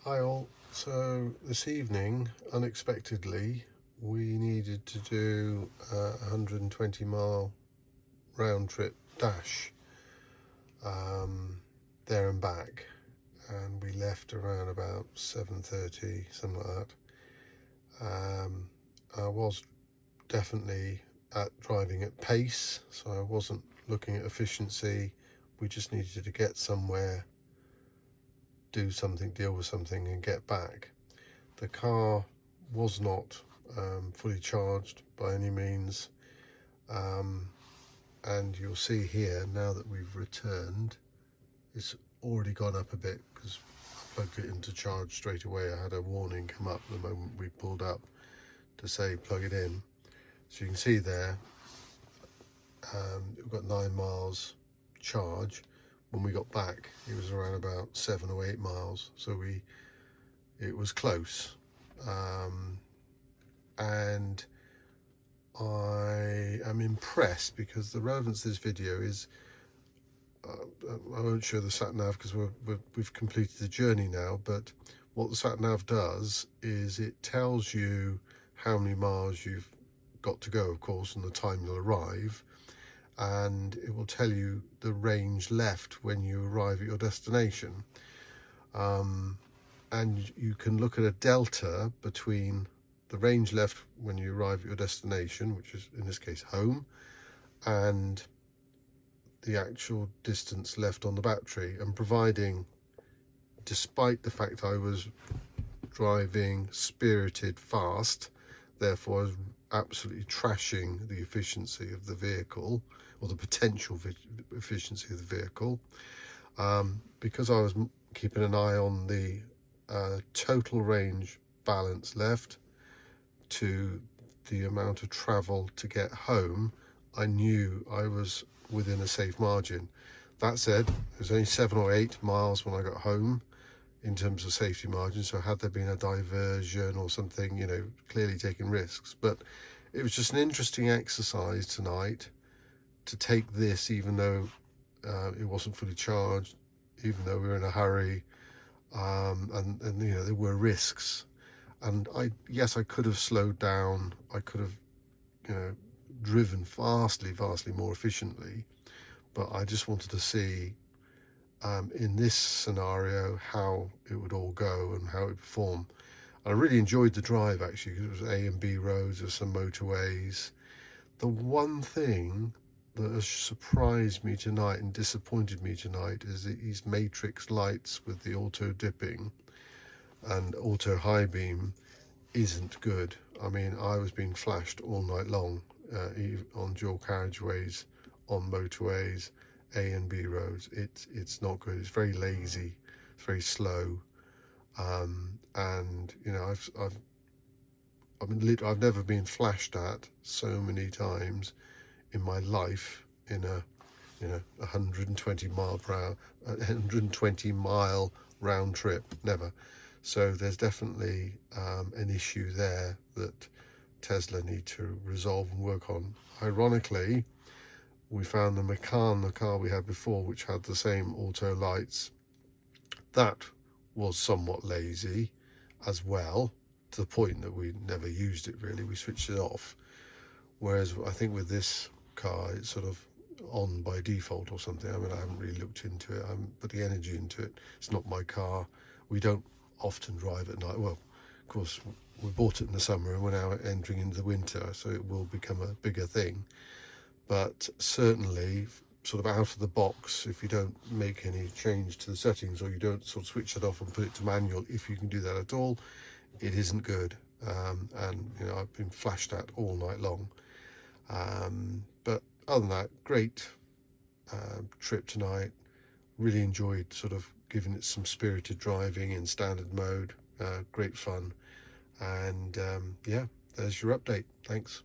Hi all. So this evening, unexpectedly, we needed to do a 120-mile round trip dash there and back, and we left around about 7:30, something like that. I was definitely driving at pace, so I wasn't looking at efficiency. We just needed to get somewhere, do something, deal with something, and get back. The car was not fully charged by any means, and you'll see here now that we've returned, it's already gone up a bit because I plugged it into charge straight away. I had a warning come up the moment we pulled up to say plug it in. So you can see there, we've got 9 miles charge. When we got back, it was around about 7 or 8 miles, so it was close. And I am impressed because the relevance of this video is, I won't show the sat nav because we've completed the journey now, but what the sat nav does is it tells you how many miles you've got to go, of course, and the time you'll arrive, and it will tell you the range left when you arrive at your destination. And you can look at a delta between the range left when you arrive at your destination, which is in this case home, and the actual distance left on the battery. And providing, despite the fact I was driving spirited fast, therefore I was absolutely trashing the efficiency of the vehicle, or the potential efficiency of the vehicle, because I was keeping an eye on the total range balance left to the amount of travel to get home, I knew I was within a safe margin. That said, it was only 7 or 8 miles when I got home in terms of safety margin, so had there been a diversion or something, clearly taking risks. But it was just an interesting exercise tonight to take this, even though it wasn't fully charged, even though we were in a hurry, and there were risks. And I could have slowed down. I could have, driven vastly more efficiently. But I just wanted to see, in this scenario, how it would all go and how it would perform. I really enjoyed the drive, actually, because it was A and B roads, there's some motorways. The one thing that has surprised me tonight and disappointed me tonight is these matrix lights with the auto dipping and auto high beam isn't good. I mean, I was being flashed all night long, on dual carriageways, on motorways, A and B roads. It's not good. It's very lazy. It's very slow. And I've never been flashed at so many times in my life in a 120 mile round trip. Never. So there's definitely an issue there that Tesla need to resolve and work on. Ironically, we found the Macan, the car we had before, which had the same auto lights, that was somewhat lazy as well, to the point that we never used it really. We switched it off. Whereas I think with this car, it's sort of on by default or something. I mean, I haven't really looked into it. I haven't put the energy into it. It's not my car. We don't often drive at night. Well, of course, we bought it in the summer and we're now entering into the winter, so it will become a bigger thing. But certainly, sort of out of the box, if you don't make any change to the settings, or you don't sort of switch it off and put it to manual, if you can do that at all, it isn't good. And I've been flashed at all night long. But other than that, great trip tonight. Really enjoyed sort of giving it some spirited driving in standard mode. Great fun. And yeah, there's your update. Thanks.